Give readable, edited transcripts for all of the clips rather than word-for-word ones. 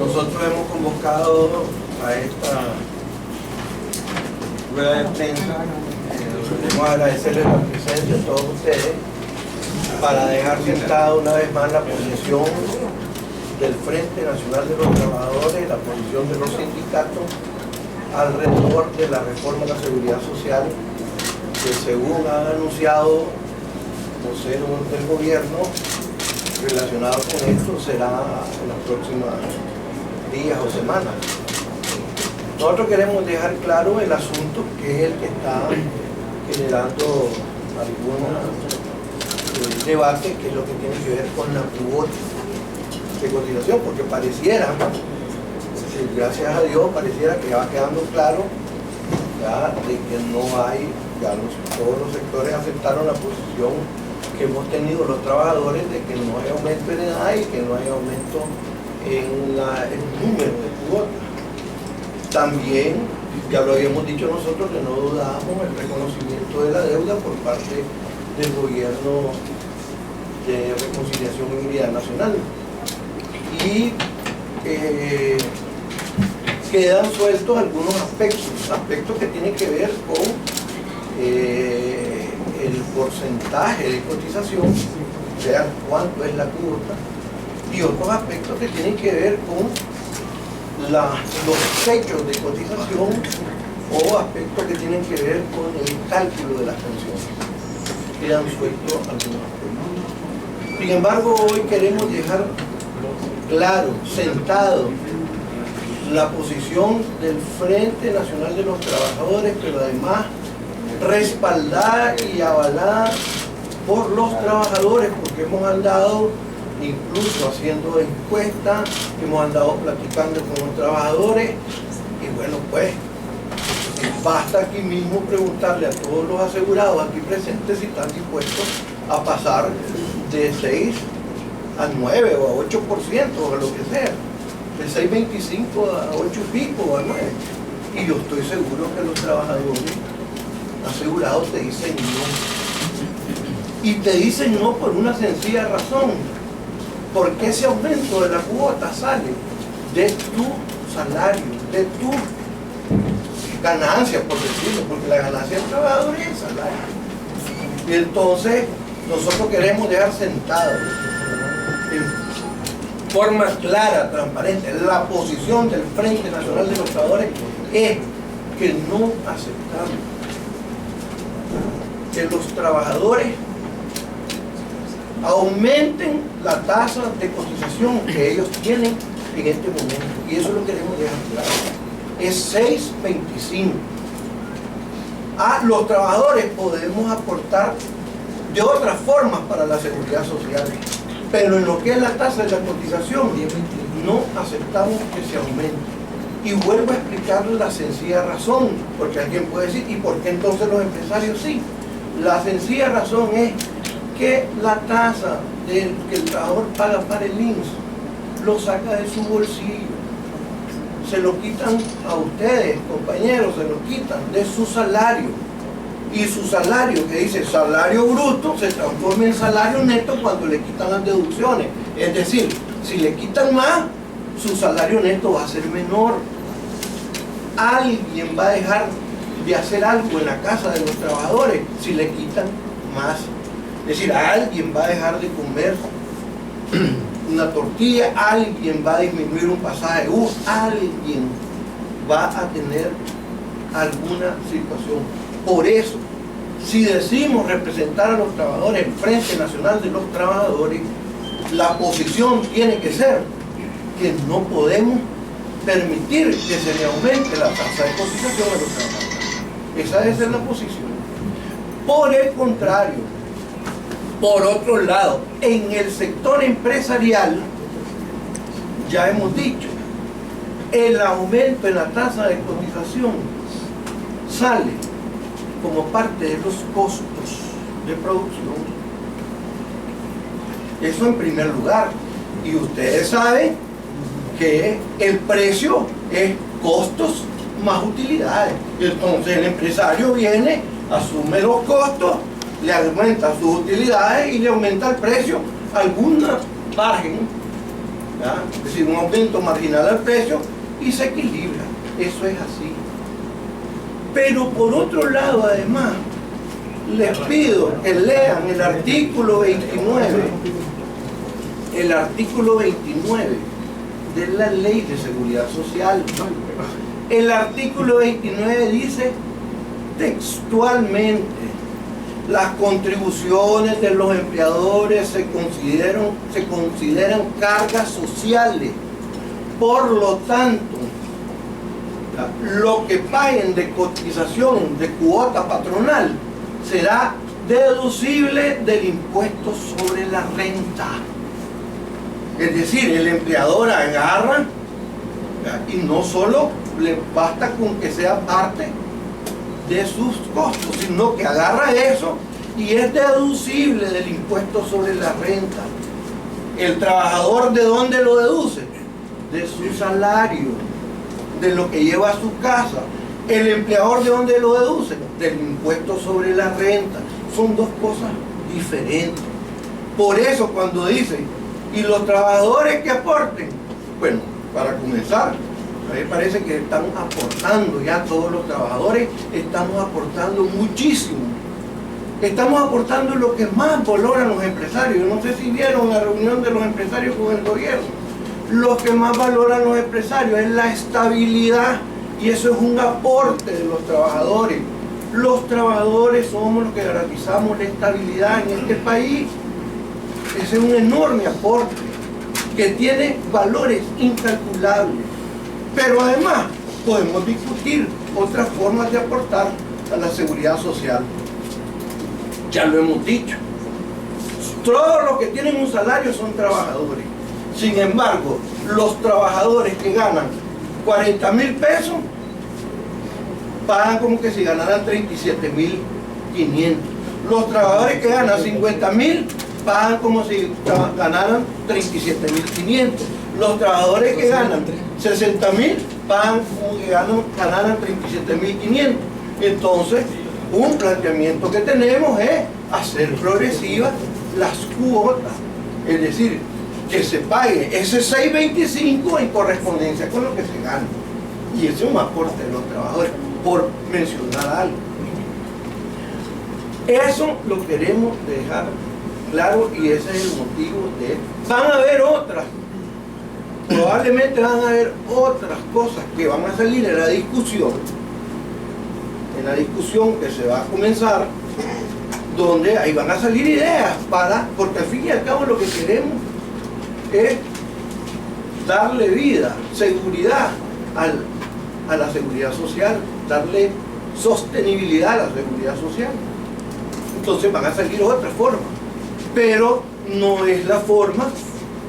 Nosotros hemos convocado a esta rueda de prensa. Queremos agradecerles la presencia de todos ustedes para dejar sentada una vez más la posición del Frente Nacional de los Trabajadores, la posición de los sindicatos alrededor de la reforma de la seguridad social que, según han anunciado voceros del gobierno relacionados con esto, será en los próximos días o semanas. Nosotros queremos dejar claro el asunto, que es el que está generando algún debate, que es lo que tiene que ver con la cuota de cotización, porque pareciera, gracias a Dios, pareciera que va quedando claro ya de que no hay, ya todos los sectores aceptaron la posición que hemos tenido los trabajadores de que no hay aumento en edad y que no hay aumento en el número de cuotas. También, ya lo habíamos dicho nosotros, que no dudábamos el reconocimiento de la deuda por parte del gobierno de Reconciliación y Unidad Nacional. Y quedan sueltos algunos aspectos que tienen que ver con el porcentaje de cotización, o sea, cuánto es la cuota, y otros aspectos que tienen que ver con los techos de cotización o aspectos que tienen que ver con el cálculo de las pensiones. Quedan sueltos algunos aspectos. Sin embargo, hoy queremos dejar claro, sentado, la posición del Frente Nacional de los Trabajadores, pero además respaldada y avalada por los trabajadores, porque hemos andado incluso haciendo encuestas, hemos andado platicando con los trabajadores, y bueno, pues basta aquí mismo preguntarle a todos los asegurados aquí presentes si están dispuestos a pasar de 6 a 9 o a 8% o a lo que sea, de 6.25 a 8 y pico o a 9, y yo estoy seguro que los trabajadores asegurados te dicen no, y te dicen no por una sencilla razón, porque ese aumento de la cuota sale de tu salario, de tu ganancia, por decirlo, porque la ganancia del trabajador es el salario. Y entonces nosotros queremos dejar sentado en forma clara, transparente, la posición del Frente Nacional de los Trabajadores es que no aceptamos que los trabajadores aumenten la tasa de cotización que ellos tienen en este momento, y eso lo queremos dejar claro, es 6.25. A los trabajadores podemos aportar de otras formas para la seguridad social, pero en lo que es la tasa de la cotización no aceptamos que se aumente. Y vuelvo a explicarle la sencilla razón, porque alguien puede decir, ¿y por qué entonces los empresarios sí? La sencilla razón es que la tasa que el trabajador paga para el INSS lo saca de su bolsillo, se lo quitan a ustedes, compañeros, se lo quitan de su salario, y su salario, que dice salario bruto, se transforma en salario neto cuando le quitan las deducciones. Es decir, si le quitan más, su salario neto va a ser menor. Alguien va a dejar de hacer algo en la casa de los trabajadores si le quitan más. Es decir, alguien va a dejar de comer una tortilla, alguien va a disminuir un pasaje de bus, alguien va a tener alguna situación. Por eso, si decimos representar a los trabajadores, el Frente Nacional de los Trabajadores, la posición tiene que ser que no podemos permitir que se le aumente la tasa de cotización a los trabajadores. Esa debe ser la posición. Por el contrario, por otro lado, en el sector empresarial, ya hemos dicho, el aumento en la tasa de cotización sale como parte de los costos de producción. Eso en primer lugar. Y ustedes saben que el precio es costos más utilidades. Entonces el empresario viene, asume los costos, le aumenta sus utilidades y le aumenta el precio. Alguna margen ¿verdad? Es decir, un aumento marginal al precio y se equilibra. Eso es así. Pero por otro lado, además, les pido que lean el artículo 29, de la Ley de Seguridad Social. El artículo 29 dice textualmente: las contribuciones de los empleadores se consideran cargas sociales. Por lo tanto, lo que paguen de cotización, de cuota patronal, será deducible del impuesto sobre la renta. Es decir, el empleador agarra, y no solo le basta con que sea parte de sus costos, sino que agarra eso y es deducible del impuesto sobre la renta. ¿El trabajador de dónde lo deduce? De su salario, de lo que lleva a su casa. ¿El empleador de dónde lo deduce? Del impuesto sobre la renta. Son dos cosas diferentes. Por eso cuando dicen, ¿y los trabajadores que aporten? Bueno, para comenzar, a mí me parece que están aportando ya todos los trabajadores, estamos aportando muchísimo. Estamos aportando lo que más valoran los empresarios. No sé si vieron la reunión de los empresarios con el gobierno. Lo que más valoran los empresarios es la estabilidad, y eso es un aporte de los trabajadores. Los trabajadores somos los que garantizamos la estabilidad en este país. Ese es un enorme aporte que tiene valores incalculables. Pero además podemos discutir otras formas de aportar a la seguridad social. Ya lo hemos dicho. Todos los que tienen un salario son trabajadores. Sin embargo, los trabajadores que ganan 40.000 pesos pagan como que si ganaran 37.500. Los trabajadores que ganan 50.000 pagan como si ganaran 37.500. Los trabajadores que ganan 60.000 pagan como que ganaran 37.500. Entonces, un planteamiento que tenemos es hacer progresivas las cuotas, es decir, que se pague ese 6.25 en correspondencia con lo que se gana. Y ese es un aporte de los trabajadores, por mencionar algo. Eso lo queremos dejar claro y ese es el motivo de esto. Van a haber otras, probablemente van a haber otras cosas que van a salir en la discusión que se va a comenzar, donde ahí van a salir ideas porque al fin y al cabo lo que queremos es darle vida, seguridad a la seguridad social, darle sostenibilidad a la seguridad social. Entonces van a salir otras formas, pero no es la forma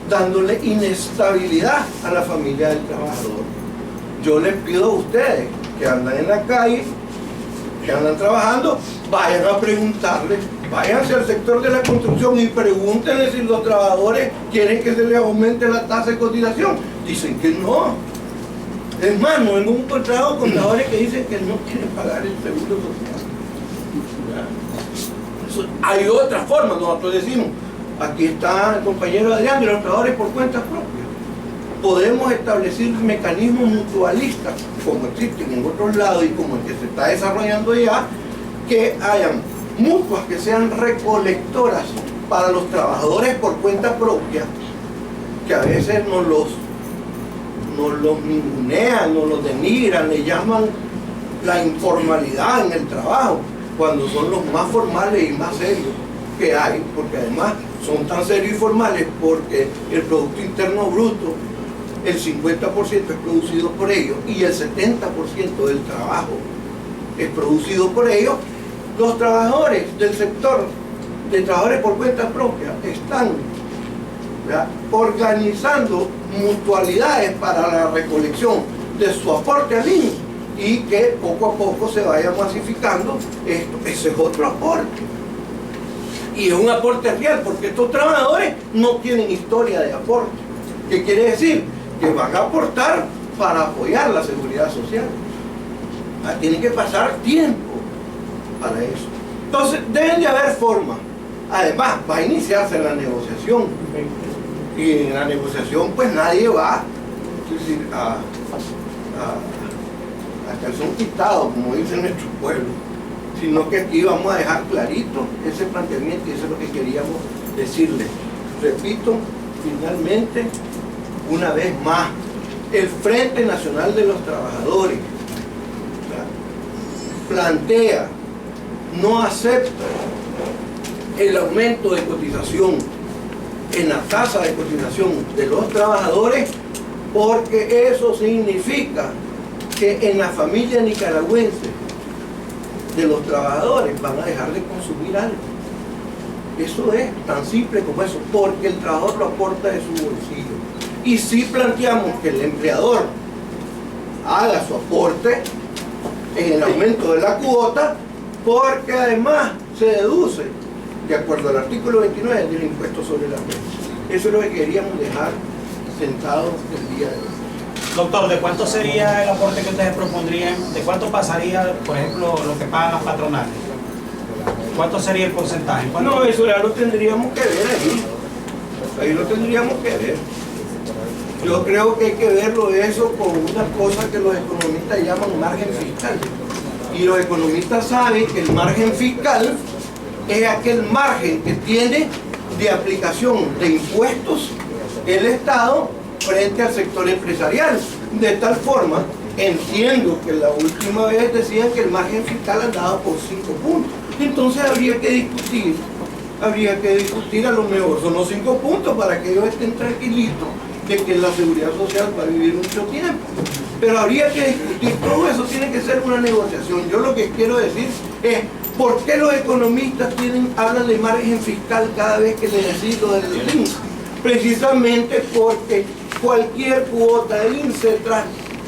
dándole inestabilidad a la familia del trabajador. Yo les pido a ustedes que andan en la calle, que andan trabajando, vayan a preguntarles, váyanse al sector de la construcción y pregúntenle si los trabajadores quieren que se les aumente la tasa de cotización. Dicen que no. Es más, no hemos encontrado contadores que dicen que no quieren pagar el seguro social. Hay otras formas. Nosotros decimos, aquí está el compañero Adrián, de los trabajadores por cuenta propia. Podemos establecer mecanismos mutualistas, como existen en otros lados y como el que se está desarrollando ya, que hayan mutuas que sean recolectoras para los trabajadores por cuenta propia, que a veces nos los ningunean, nos los denigran, le llaman la informalidad en el trabajo, cuando son los más formales y más serios que hay, porque además son tan serios y formales porque el Producto Interno Bruto, el 50% es producido por ellos y el 70% del trabajo es producido por ellos. Los trabajadores del sector de trabajadores por cuenta propia están, ¿verdad?, organizando mutualidades para la recolección de su aporte al INS y que poco a poco se vaya masificando esto. Ese es otro aporte. Y es un aporte real porque estos trabajadores no tienen historia de aporte. ¿Qué quiere decir? Que van a aportar para apoyar la seguridad social. Tiene que pasar tiempo para eso. Entonces, deben de haber formas. Además, va a iniciarse la negociación. Y en la negociación pues nadie va, es decir, a calzón quitado, como dice nuestro pueblo, sino que aquí vamos a dejar clarito ese planteamiento, y eso es lo que queríamos decirle. Repito, finalmente, una vez más, el Frente Nacional de los Trabajadores plantea, no acepta el aumento de cotización en la tasa de cotización de los trabajadores, porque eso significa que en la familia nicaragüense de los trabajadores van a dejar de consumir algo. Eso es tan simple como eso, porque el trabajador lo aporta de su bolsillo. Y si planteamos que el empleador haga su aporte en el aumento de la cuota, porque además se deduce, de acuerdo al artículo 29 del impuesto sobre la renta. Eso es lo que queríamos dejar sentado el día de hoy. Doctor, ¿de cuánto sería el aporte que ustedes propondrían? ¿De cuánto pasaría, por ejemplo, lo que pagan las patronales? ¿Cuánto sería el porcentaje? No, eso ya lo tendríamos que ver ahí. Ahí lo tendríamos que ver. Yo creo que hay que verlo eso con una cosa que los economistas llaman margen fiscal. Y los economistas saben que el margen fiscal es aquel margen que tiene de aplicación de impuestos el Estado frente al sector empresarial. De tal forma, entiendo que la última vez decían que el margen fiscal andaba por 5 puntos. Entonces habría que discutir a lo mejor son los 5 puntos para que ellos estén tranquilitos de que la seguridad social va a vivir mucho tiempo. Pero habría que discutir, todo eso tiene que ser una negociación. Yo lo que quiero decir es, ¿por qué los economistas hablan de margen fiscal cada vez que les decís lo del INSS? Precisamente porque cualquier cuota del INSS se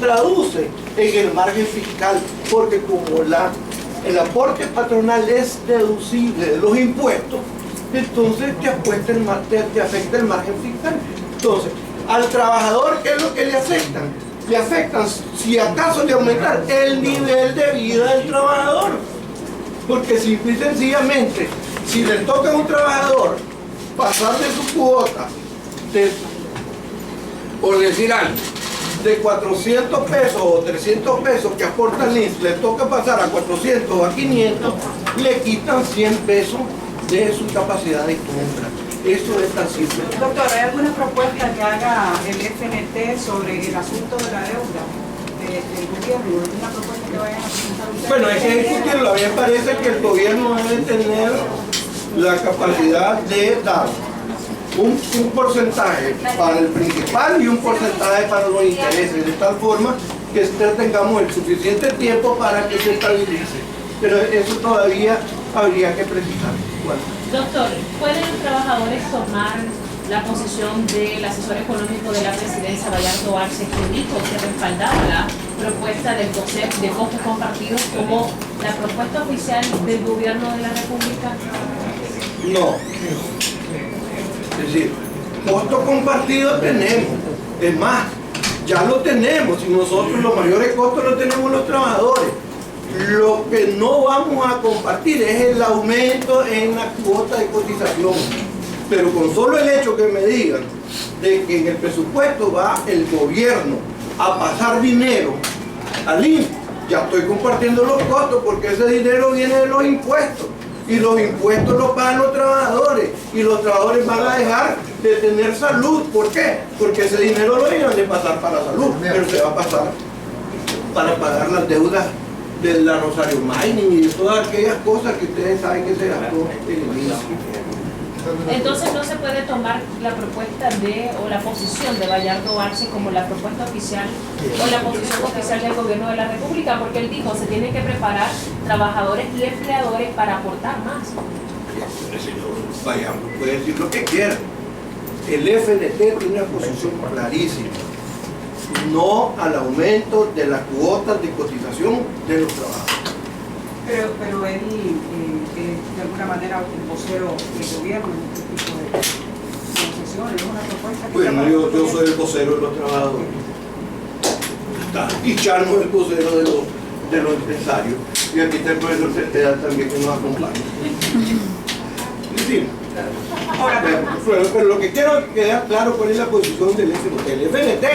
traduce en el margen fiscal, porque como el aporte patronal es deducible de los impuestos, entonces te afecta el margen fiscal. Entonces, al trabajador, ¿qué es lo que le afectan? Le afectan, si acaso, de aumentar el nivel de vida del trabajador. Porque simple y sencillamente, si le toca a un trabajador pasar de su cuota, por decir algo, de 400 pesos o 300 pesos que aporta el INSS, le toca pasar a 400 o a 500, le quitan 100 pesos de su capacidad de compra. Eso es tan simple. Doctor, ¿hay alguna propuesta que haga el FNT sobre el asunto de la deuda del gobierno? ¿Alguna propuesta que vayan a presentar ustedes? Bueno, hay que discutirlo. A mí me parece que el gobierno debe tener la capacidad de dar un porcentaje para el principal y un porcentaje para los intereses, de tal forma que tengamos el suficiente tiempo para que se estabilice. Pero eso todavía habría que precisar. Bueno. Doctor, ¿pueden los trabajadores tomar la posición del asesor económico de la presidencia, Bayardo Arce, que dijo que respaldaba la propuesta del COSEP de costos compartidos como la propuesta oficial del gobierno de la República? No. Es decir, costo compartido tenemos. Es más, ya lo tenemos y nosotros los mayores costos los tenemos los trabajadores. Lo que no vamos a compartir es el aumento en la cuota de cotización. Pero con solo el hecho que me digan de que en el presupuesto va el gobierno a pasar dinero al INSS, ya estoy compartiendo los costos, porque ese dinero viene de los impuestos. Y los impuestos los pagan los trabajadores. Y los trabajadores van a dejar de tener salud. ¿Por qué? Porque ese dinero lo iban a pasar para salud, pero se va a pasar para pagar las deudas de la Rosario Mining y de todas aquellas cosas que ustedes saben que se gastó en el INSS. Entonces no se puede tomar la propuesta o la posición de Bayardo Arce como la propuesta oficial o la posición oficial del gobierno de la República, porque él dijo se tienen que preparar trabajadores y empleadores para aportar más. El señor Bayardo puede decir lo que quiera. El FNT tiene una posición clarísima: no al aumento de las cuotas de cotización de los trabajadores. Pero él, de alguna manera, un vocero del gobierno en este tipo de negociaciones, ¿es una propuesta que... Bueno, yo soy el vocero de los trabajadores. Y Charno es el vocero de los empresarios. Y aquí está el profesor Cepeda también, que nos acompaña. Es decir, Ahora, Pero lo que quiero quedar claro cuál es la posición del FNT. El FNT,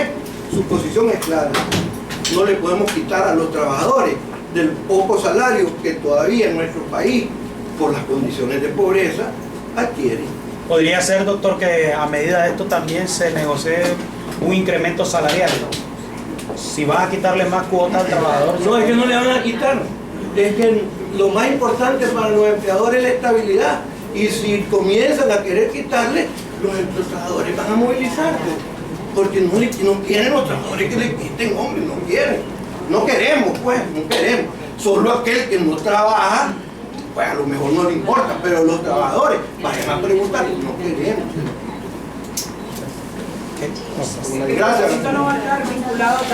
su posición es clara. No le podemos quitar a los trabajadores del poco salario que todavía en nuestro país, por las condiciones de pobreza, adquieren. Podría ser, doctor, que a medida de esto también se negocie un incremento salarial. Si vas a quitarle más cuotas al trabajador. No, es que no le van a quitar. Es que lo más importante para los empleadores es la estabilidad. Y si comienzan a querer quitarle, los trabajadores van a movilizarse. Porque no quieren los trabajadores que le quiten, hombre, no quieren. No queremos, pues, no queremos. Solo aquel que no trabaja, pues a lo mejor no le importa, pero los trabajadores vayan a preguntar, no queremos. Gracias. Esto no va a estar vinculado